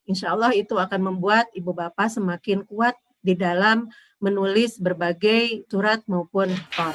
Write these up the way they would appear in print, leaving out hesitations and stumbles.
Insya Allah itu akan membuat Ibu Bapak semakin kuat di dalam menulis berbagai surat maupun tor.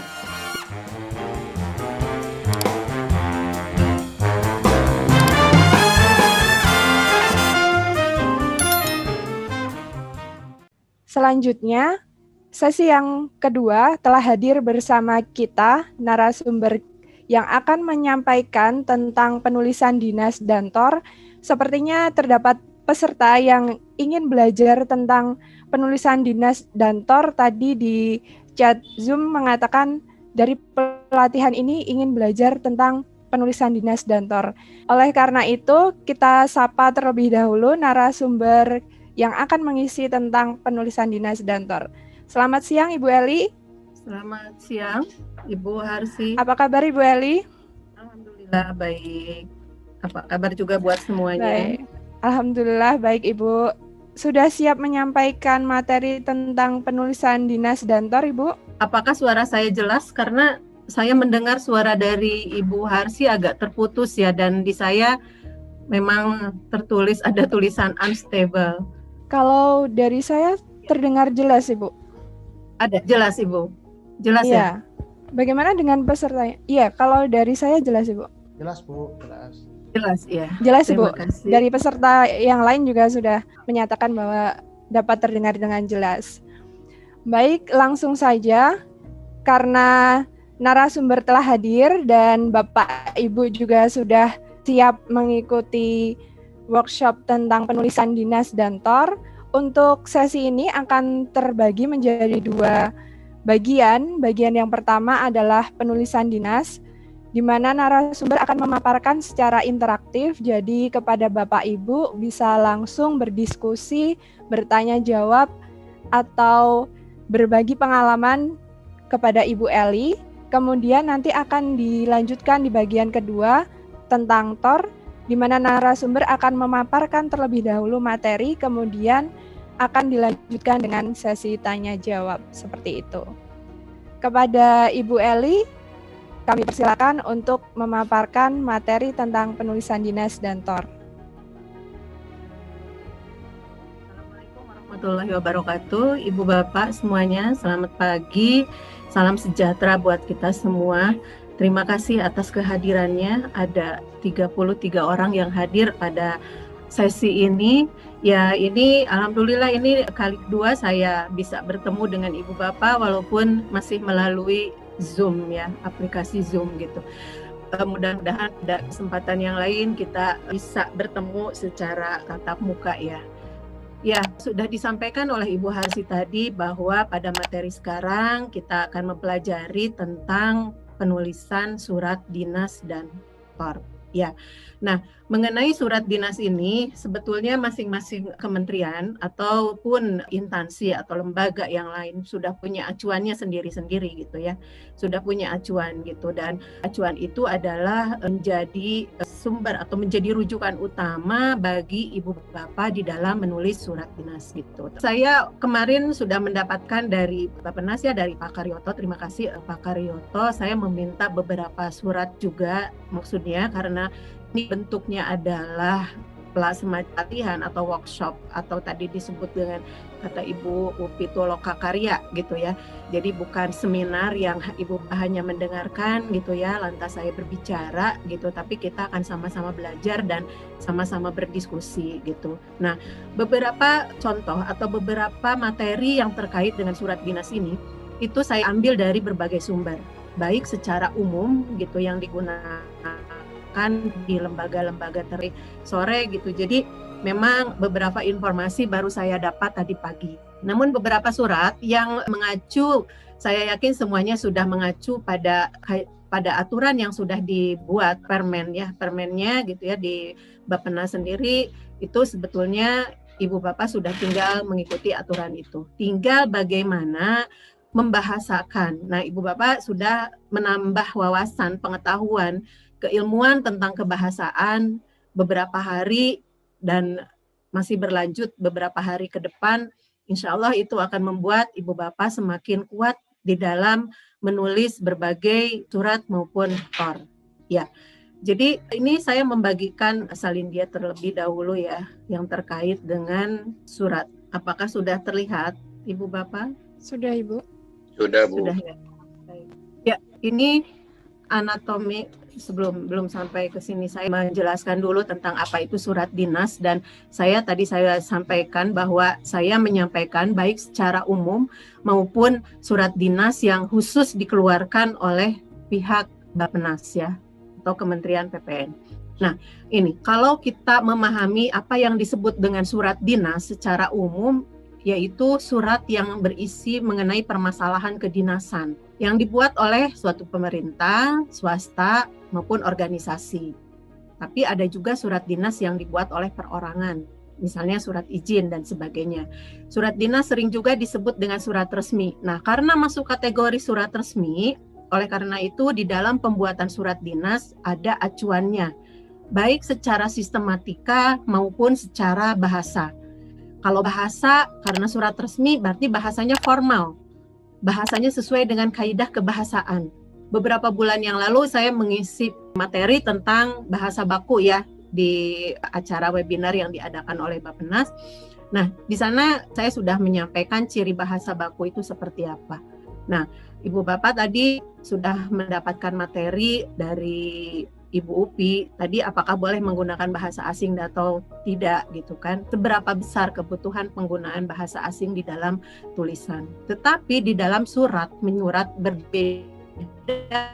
Selanjutnya, sesi yang kedua telah hadir bersama kita narasumber yang akan menyampaikan tentang penulisan dinas dan tor. Sepertinya terdapat peserta yang ingin belajar tentang penulisan dinas dan tor. Tadi di chat Zoom mengatakan dari pelatihan ini ingin belajar tentang penulisan dinas dan tor. Oleh karena itu, kita sapa terlebih dahulu narasumber yang akan mengisi tentang penulisan dinas dan tor. Selamat siang Ibu Eli. Selamat siang Ibu Harsi. Apa kabar Ibu Eli? Alhamdulillah baik. Apa kabar juga buat semuanya? Baik. Alhamdulillah baik Ibu. Sudah siap menyampaikan materi tentang penulisan dinas dan tor Ibu? Apakah suara saya jelas? Karena saya mendengar suara dari Ibu Harsi agak terputus ya, dan di saya memang tertulis ada tulisan unstable. Kalau dari saya terdengar jelas Ibu. Ada jelas Ibu. Jelas ya? Bagaimana dengan pesertanya? Iya, kalau dari saya jelas Ibu. Jelas Bu, jelas. Jelas ya. Jelas Ibu. Kasih. Dari peserta yang lain juga sudah menyatakan bahwa dapat terdengar dengan jelas. Baik, langsung saja. Karena narasumber telah hadir dan Bapak Ibu juga sudah siap mengikuti workshop tentang penulisan dinas dan tor. Untuk sesi ini akan terbagi menjadi dua bagian. Bagian yang pertama adalah penulisan dinas, di mana narasumber akan memaparkan secara interaktif. Jadi kepada Bapak Ibu bisa langsung berdiskusi, bertanya jawab, atau berbagi pengalaman kepada Ibu Eli. Kemudian nanti akan dilanjutkan di bagian kedua tentang tor, di mana narasumber akan memaparkan terlebih dahulu materi, kemudian akan dilanjutkan dengan sesi tanya jawab seperti itu. Kepada Ibu Eli, kami persilakan untuk memaparkan materi tentang penulisan dinas dan tor. Assalamualaikum warahmatullahi wabarakatuh. Ibu Bapak semuanya, selamat pagi. Salam sejahtera buat kita semua. Terima kasih atas kehadirannya. Ada 33 orang yang hadir pada sesi ini. Ya, ini alhamdulillah ini kali kedua saya bisa bertemu dengan Ibu Bapak walaupun masih melalui Zoom ya, aplikasi Zoom gitu. Mudah-mudahan ada kesempatan yang lain kita bisa bertemu secara tatap muka ya. Ya, sudah disampaikan oleh Ibu Harsi tadi bahwa pada materi sekarang kita akan mempelajari tentang penulisan surat dinas dan tor. Ya, nah mengenai surat dinas ini sebetulnya masing-masing kementerian ataupun instansi atau lembaga yang lain sudah punya acuannya sendiri-sendiri gitu ya, sudah punya acuan gitu, dan acuan itu adalah menjadi sumber atau menjadi rujukan utama bagi Ibu Bapak di dalam menulis surat dinas gitu. Saya kemarin sudah mendapatkan dari Bappenas ya, dari Pak Karyoto, terima kasih Pak Karyoto, saya meminta beberapa surat juga maksudnya karena ini bentuknya adalah semacam latihan atau workshop atau tadi disebut dengan kata Ibu Pitoloka Karya gitu ya. Jadi bukan seminar yang Ibu hanya mendengarkan gitu ya, lantas saya berbicara gitu, tapi kita akan sama-sama belajar dan sama-sama berdiskusi gitu. Nah, beberapa contoh atau beberapa materi yang terkait dengan surat dinas ini itu saya ambil dari berbagai sumber, baik secara umum gitu yang digunakan di lembaga-lembaga sore gitu. Jadi memang beberapa informasi baru saya dapat tadi pagi. Namun beberapa surat yang mengacu, saya yakin semuanya sudah mengacu pada aturan yang sudah dibuat permen ya, permennya gitu ya di Bappenas sendiri itu sebetulnya Ibu Bapak sudah tinggal mengikuti aturan itu. Tinggal bagaimana membahasakan. Nah, Ibu Bapak sudah menambah wawasan, pengetahuan, keilmuan tentang kebahasaan beberapa hari dan masih berlanjut beberapa hari ke depan. Insya Allah itu akan membuat Ibu Bapak semakin kuat di dalam menulis berbagai surat maupun tor. Ya, Jadi ini saya membagikan salindia terlebih dahulu ya, yang terkait dengan surat. Apakah sudah terlihat, Ibu Bapak? Sudah, Ibu. Sudah, Bu. Sudah ya. Baik. Ya, ini anatomi. Belum sampai ke sini, saya menjelaskan dulu tentang apa itu surat dinas, dan saya sampaikan bahwa saya menyampaikan baik secara umum maupun surat dinas yang khusus dikeluarkan oleh pihak Bappenas ya, atau Kementerian PPN. Nah, ini kalau kita memahami apa yang disebut dengan surat dinas secara umum, yaitu surat yang berisi mengenai permasalahan kedinasan yang dibuat oleh suatu pemerintah, swasta, maupun organisasi. Tapi ada juga surat dinas yang dibuat oleh perorangan, misalnya surat izin dan sebagainya. Surat dinas sering juga disebut dengan surat resmi. Nah, karena masuk kategori surat resmi, oleh karena itu di dalam pembuatan surat dinas ada acuannya, baik secara sistematika maupun secara bahasa. Kalau bahasa, karena surat resmi berarti bahasanya formal, bahasanya sesuai dengan kaidah kebahasaan. Beberapa bulan yang lalu saya mengisi materi tentang bahasa baku ya di acara webinar yang diadakan oleh Bappenas. Nah, di sana saya sudah menyampaikan ciri bahasa baku itu seperti apa. Nah, Ibu Bapak tadi sudah mendapatkan materi dari Ibu Upi, tadi apakah boleh menggunakan bahasa asing atau tidak gitu kan. Seberapa besar kebutuhan penggunaan bahasa asing di dalam tulisan. Tetapi di dalam surat menyurat berbeda,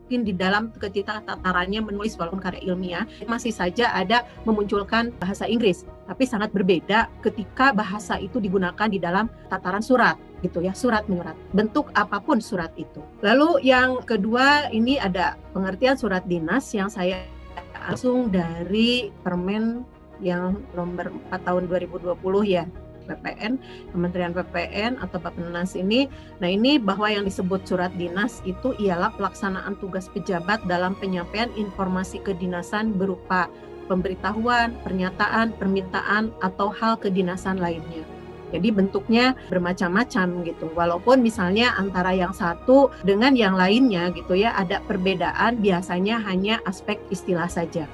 mungkin di dalam ketika tatarannya menulis walaupun karya ilmiah, masih saja ada memunculkan bahasa Inggris. Tapi sangat berbeda ketika bahasa itu digunakan di dalam tataran surat gitu ya, surat menyurat, bentuk apapun surat itu. Lalu yang kedua, ini ada pengertian surat dinas yang saya langsung dari Permen yang nomor 4 tahun 2020 ya, PPN, Kementerian PPN atau Bappenas ini. Nah, ini bahwa yang disebut surat dinas itu ialah pelaksanaan tugas pejabat dalam penyampaian informasi kedinasan berupa pemberitahuan, pernyataan, permintaan, atau hal kedinasan lainnya. Jadi bentuknya bermacam-macam gitu. Walaupun misalnya antara yang satu dengan yang lainnya gitu ya ada perbedaan, biasanya hanya aspek istilah saja.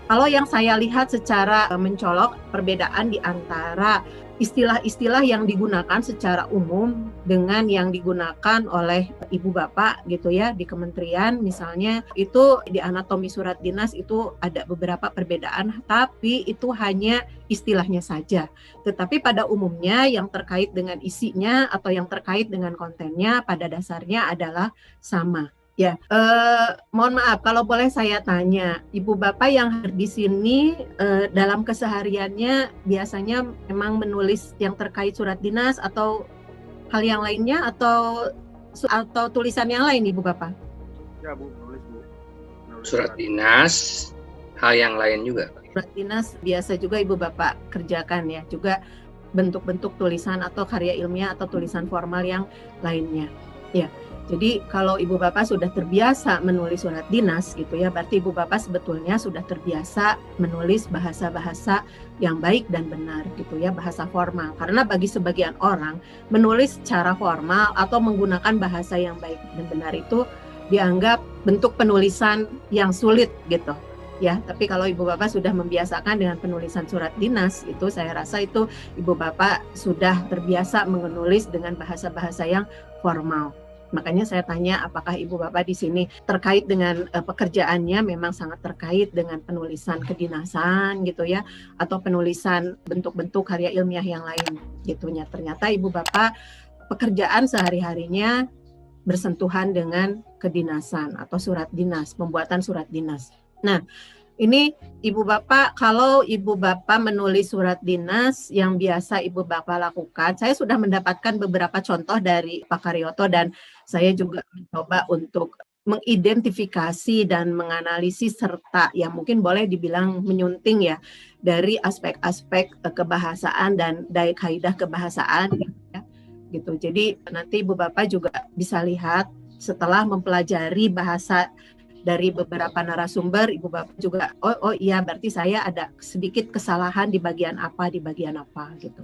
Kalau yang saya lihat secara mencolok perbedaan di antara istilah-istilah yang digunakan secara umum dengan yang digunakan oleh Ibu Bapak gitu ya di kementerian, misalnya itu di anatomi surat dinas itu ada beberapa perbedaan, tapi itu hanya istilahnya saja. Tetapi pada umumnya yang terkait dengan isinya atau yang terkait dengan kontennya pada dasarnya adalah sama. Ya, mohon maaf kalau boleh saya tanya, Ibu Bapak yang di sini dalam kesehariannya biasanya memang menulis yang terkait surat dinas atau hal yang lainnya atau tulisan yang lain, Ibu Bapak? Ya, Bu, nulis, Bu. Surat dinas, hal yang lain juga. Surat dinas biasa juga Ibu Bapak kerjakan ya, juga bentuk-bentuk tulisan atau karya ilmiah atau tulisan formal yang lainnya. Ya. Jadi kalau Ibu Bapak sudah terbiasa menulis surat dinas gitu ya, berarti Ibu Bapak sebetulnya sudah terbiasa menulis bahasa-bahasa yang baik dan benar gitu ya, bahasa formal. Karena bagi sebagian orang menulis secara formal atau menggunakan bahasa yang baik dan benar itu dianggap bentuk penulisan yang sulit gitu. Ya, tapi kalau Ibu Bapak sudah membiasakan dengan penulisan surat dinas, itu saya rasa itu Ibu Bapak sudah terbiasa menulis dengan bahasa-bahasa yang formal. Makanya saya tanya apakah Ibu Bapak di sini terkait dengan pekerjaannya memang sangat terkait dengan penulisan kedinasan gitu ya, atau penulisan bentuk-bentuk karya ilmiah yang lain gitunya. Ternyata Ibu Bapak pekerjaan sehari-harinya bersentuhan dengan kedinasan atau surat dinas, pembuatan surat dinas. Nah, ini Ibu Bapak, kalau Ibu Bapak menulis surat dinas yang biasa Ibu Bapak lakukan, saya sudah mendapatkan beberapa contoh dari Pak Karyoto dan saya juga mencoba untuk mengidentifikasi dan menganalisis serta yang mungkin boleh dibilang menyunting ya dari aspek-aspek kebahasaan dan daya kaidah kebahasaan gitu. Jadi nanti Ibu Bapak juga bisa lihat setelah mempelajari bahasa dari beberapa narasumber, Ibu Bapak juga, oh iya berarti saya ada sedikit kesalahan di bagian apa gitu.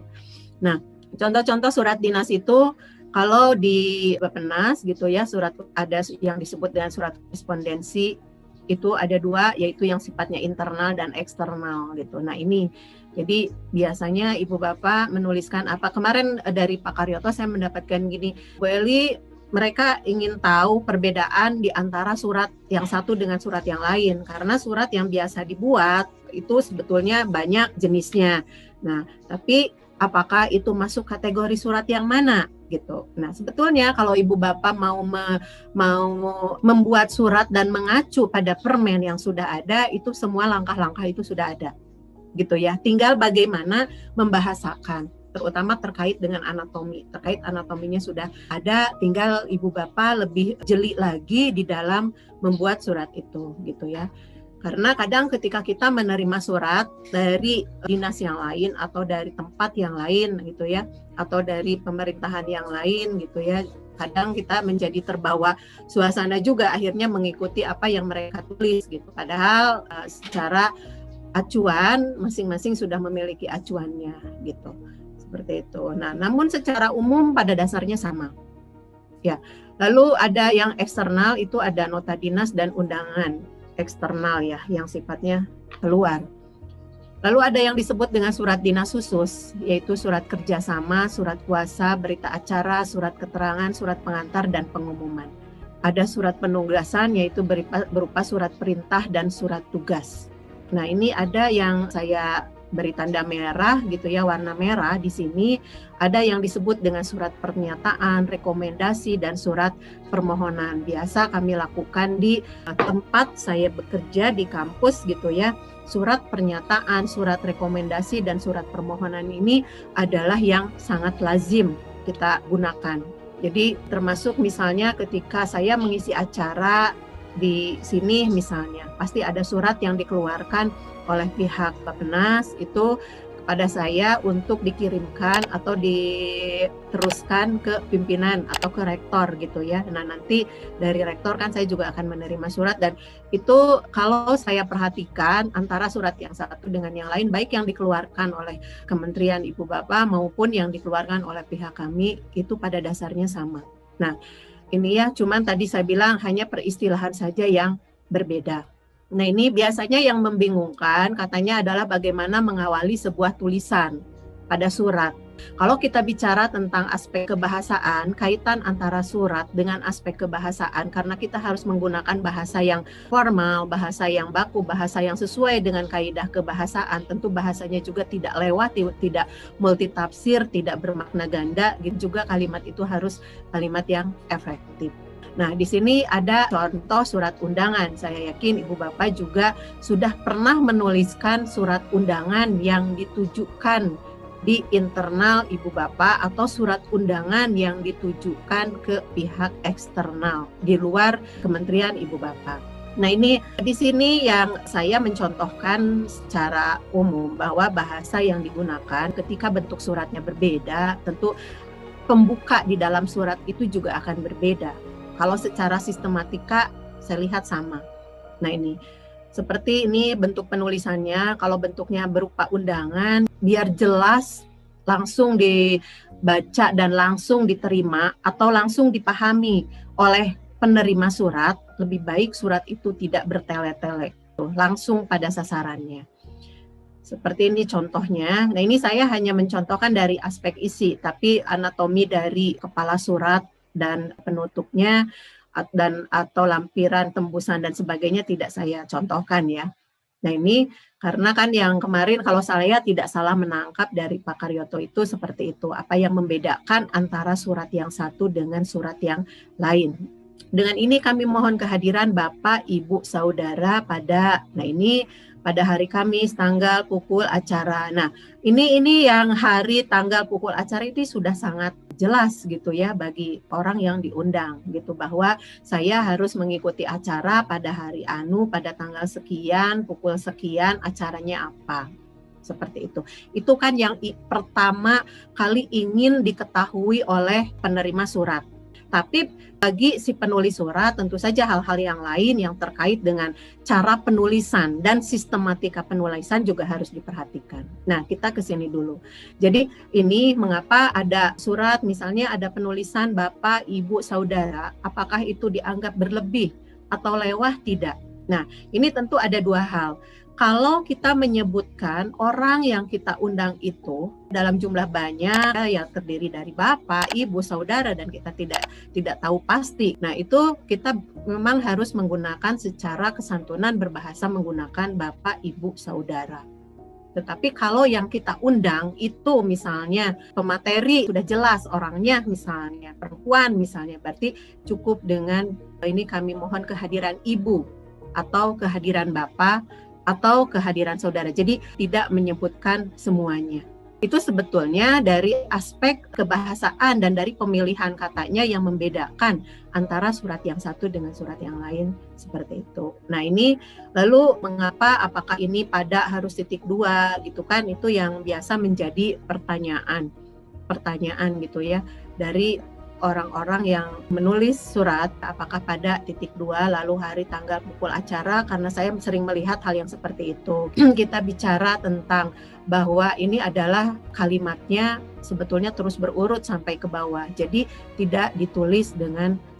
Nah, contoh-contoh surat dinas itu kalau di Bappenas gitu ya, surat ada yang disebut dengan surat korespondensi Itu ada dua, yaitu yang sifatnya internal dan eksternal gitu. Nah ini, jadi biasanya Ibu Bapak menuliskan apa, kemarin dari Pak Karyoto saya mendapatkan gini, Bu Eli, mereka ingin tahu perbedaan di antara surat yang satu dengan surat yang lain, karena surat yang biasa dibuat itu sebetulnya banyak jenisnya. Nah, tapi apakah itu masuk kategori surat yang mana gitu. Nah, sebetulnya kalau Ibu Bapak mau membuat surat dan mengacu pada permen yang sudah ada, itu semua langkah-langkah itu sudah ada. Gitu ya. Tinggal bagaimana membahasakan, terutama terkait dengan anatomi. Terkait anatominya sudah ada, tinggal Ibu Bapak lebih jeli lagi di dalam membuat surat itu gitu ya. Karena kadang ketika kita menerima surat dari dinas yang lain atau dari tempat yang lain gitu ya, atau dari pemerintahan yang lain gitu ya, kadang kita menjadi terbawa suasana juga, akhirnya mengikuti apa yang mereka tulis gitu. Padahal secara acuan masing-masing sudah memiliki acuannya gitu. Seperti itu. Nah, namun secara umum pada dasarnya sama. Ya. Lalu ada yang eksternal, itu ada nota dinas dan undangan eksternal ya, yang sifatnya keluar. Lalu ada yang disebut dengan surat dinas khusus, yaitu surat kerjasama, surat kuasa, berita acara, surat keterangan, surat pengantar, dan pengumuman. Ada surat penugasan, yaitu berupa surat perintah dan surat tugas. Nah, ini ada yang saya beri tanda merah gitu ya, warna merah di sini. Ada yang disebut dengan surat pernyataan, rekomendasi, dan surat permohonan. Biasa kami lakukan di tempat saya bekerja di kampus gitu ya. Surat pernyataan, surat rekomendasi, dan surat permohonan ini adalah yang sangat lazim kita gunakan. Jadi termasuk misalnya ketika saya mengisi acara di sini misalnya, pasti ada surat yang dikeluarkan oleh pihak Bappenas itu kepada saya untuk dikirimkan atau diteruskan ke pimpinan atau ke rektor gitu ya. Nah, nanti dari rektor kan saya juga akan menerima surat, dan itu kalau saya perhatikan antara surat yang satu dengan yang lain, baik yang dikeluarkan oleh Kementerian Ibu Bapak maupun yang dikeluarkan oleh pihak kami, itu pada dasarnya sama. Nah, ini ya, cuman tadi saya bilang hanya peristilahan saja yang berbeda. Nah, ini biasanya yang membingungkan katanya adalah bagaimana mengawali sebuah tulisan pada surat. Kalau kita bicara tentang aspek kebahasaan, kaitan antara surat dengan aspek kebahasaan, karena kita harus menggunakan bahasa yang formal, bahasa yang baku, bahasa yang sesuai dengan kaidah kebahasaan. Tentu bahasanya juga tidak lewat, tidak multitafsir, tidak bermakna ganda, gitu juga kalimat itu harus kalimat yang efektif. Nah, di sini ada contoh surat undangan. Saya yakin Ibu Bapak juga sudah pernah menuliskan surat undangan yang ditujukan di internal Ibu Bapak atau surat undangan yang ditujukan ke pihak eksternal di luar Kementerian Ibu Bapak. Nah, ini di sini yang saya mencontohkan secara umum bahwa bahasa yang digunakan ketika bentuk suratnya berbeda, tentu pembuka di dalam surat itu juga akan berbeda. Kalau secara sistematika saya lihat sama. Nah, ini seperti ini bentuk penulisannya. Kalau bentuknya berupa undangan, biar jelas langsung dibaca dan langsung diterima atau langsung dipahami oleh penerima surat, lebih baik surat itu tidak bertele-tele, langsung pada sasarannya. Seperti ini contohnya. Nah, ini saya hanya mencontohkan dari aspek isi, tapi anatomi dari kepala surat dan penutupnya dan atau lampiran, tembusan dan sebagainya tidak saya contohkan ya. Nah, ini karena kan yang kemarin kalau saya tidak salah menangkap dari Pak Karyoto itu seperti itu, apa yang membedakan antara surat yang satu dengan surat yang lain. Dengan ini kami mohon kehadiran Bapak, Ibu, Saudara pada hari Kamis tanggal pukul acara. Nah, ini yang hari tanggal pukul acara ini sudah sangat jelas gitu ya bagi orang yang diundang gitu, bahwa saya harus mengikuti acara pada hari pada tanggal sekian, pukul sekian, acaranya apa. Seperti itu. Itu kan yang pertama kali ingin diketahui oleh penerima surat. Tapi bagi si penulis surat tentu saja hal-hal yang lain yang terkait dengan cara penulisan dan sistematika penulisan juga harus diperhatikan. Nah, kita ke sini dulu. Jadi ini mengapa ada surat, misalnya ada penulisan Bapak, Ibu, Saudara, apakah itu dianggap berlebih atau lewat? Tidak. Nah, ini tentu ada dua hal. Kalau kita menyebutkan orang yang kita undang itu dalam jumlah banyak yang terdiri dari bapak, ibu, saudara dan kita tidak tahu pasti. Nah, itu kita memang harus menggunakan secara kesantunan berbahasa menggunakan bapak, ibu, saudara. Tetapi kalau yang kita undang itu misalnya pemateri sudah jelas orangnya, misalnya perempuan misalnya, berarti cukup dengan ini kami mohon kehadiran ibu atau kehadiran bapak atau kehadiran saudara. Jadi tidak menyebutkan semuanya. Itu sebetulnya dari aspek kebahasaan dan dari pemilihan katanya yang membedakan antara surat yang satu dengan surat yang lain seperti itu. Nah, ini lalu mengapa apakah ini pada harus titik dua gitu kan, itu yang biasa menjadi pertanyaan gitu ya dari orang-orang yang menulis surat apakah pada titik dua lalu hari tanggal pukul acara, karena saya sering melihat hal yang seperti itu. Kita bicara tentang bahwa ini adalah kalimatnya sebetulnya terus berurut sampai ke bawah, jadi tidak ditulis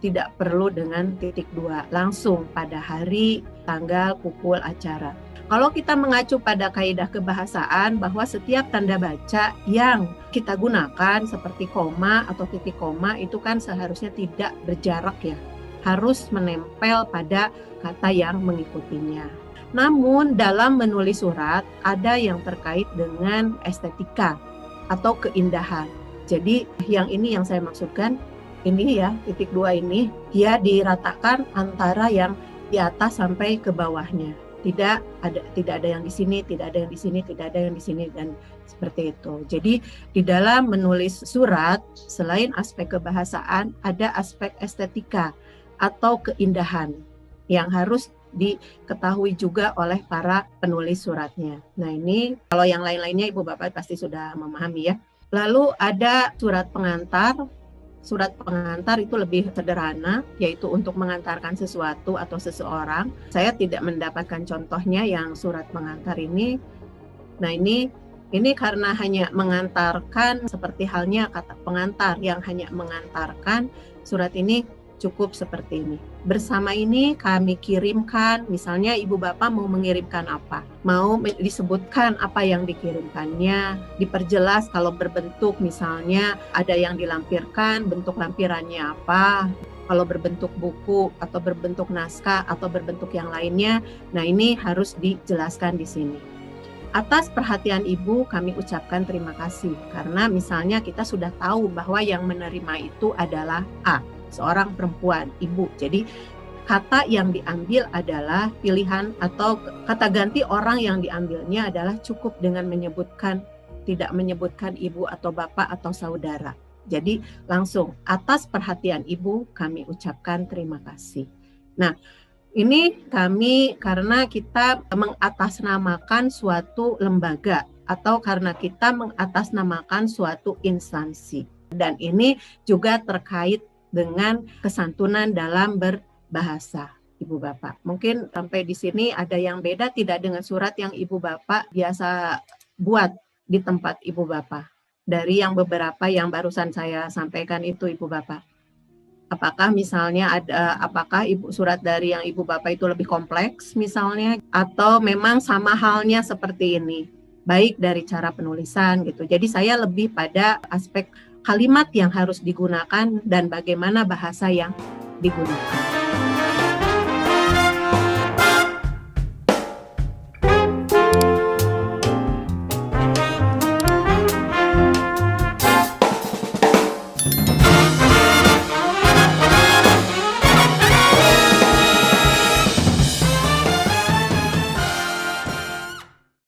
tidak perlu dengan titik dua, langsung pada hari tanggal pukul acara. Kalau kita mengacu pada kaidah kebahasaan bahwa setiap tanda baca yang kita gunakan seperti koma atau titik koma itu kan seharusnya tidak berjarak ya, harus menempel pada kata yang mengikutinya. Namun dalam menulis surat ada yang terkait dengan estetika atau keindahan. Jadi yang ini yang saya maksudkan, ini ya titik dua ini dia diratakan antara yang di atas sampai ke bawahnya. Tidak ada yang di sini, tidak ada yang di sini, tidak ada yang di sini, dan seperti itu. Jadi di dalam menulis surat selain aspek kebahasaan ada aspek estetika atau keindahan yang harus diketahui juga oleh para penulis suratnya. Nah, ini kalau yang lain-lainnya Ibu Bapak pasti sudah memahami ya. Lalu ada surat pengantar. Surat pengantar itu lebih sederhana, yaitu untuk mengantarkan sesuatu atau seseorang. Saya tidak mendapatkan contohnya yang surat pengantar ini. Nah, ini karena hanya mengantarkan, seperti halnya kata pengantar yang hanya mengantarkan, surat ini cukup seperti ini. Bersama ini kami kirimkan, misalnya Ibu Bapak mau mengirimkan apa, mau disebutkan apa yang dikirimkannya, diperjelas kalau berbentuk misalnya ada yang dilampirkan, bentuk lampirannya apa, kalau berbentuk buku atau berbentuk naskah atau berbentuk yang lainnya. Nah, ini harus dijelaskan di sini. Atas perhatian Ibu kami ucapkan terima kasih, karena misalnya kita sudah tahu bahwa yang menerima itu adalah A, seorang perempuan, ibu. Jadi kata yang diambil adalah pilihan atau kata ganti orang yang diambilnya adalah cukup dengan tidak menyebutkan ibu atau bapak atau saudara. Jadi langsung atas perhatian Ibu kami ucapkan terima kasih. Nah, ini kami karena kita mengatasnamakan suatu lembaga atau karena kita mengatasnamakan suatu instansi. Dan ini juga terkait dengan kesantunan dalam berbahasa, Ibu Bapak. Mungkin sampai di sini ada yang beda tidak dengan surat yang Ibu Bapak biasa buat di tempat Ibu Bapak. Dari yang beberapa yang barusan saya sampaikan itu Ibu Bapak. Apakah misalnya apakah surat dari yang Ibu Bapak itu lebih kompleks misalnya, atau memang sama halnya seperti ini, baik dari cara penulisan gitu. Jadi saya lebih pada aspek kalimat yang harus digunakan dan bagaimana bahasa yang digunakan.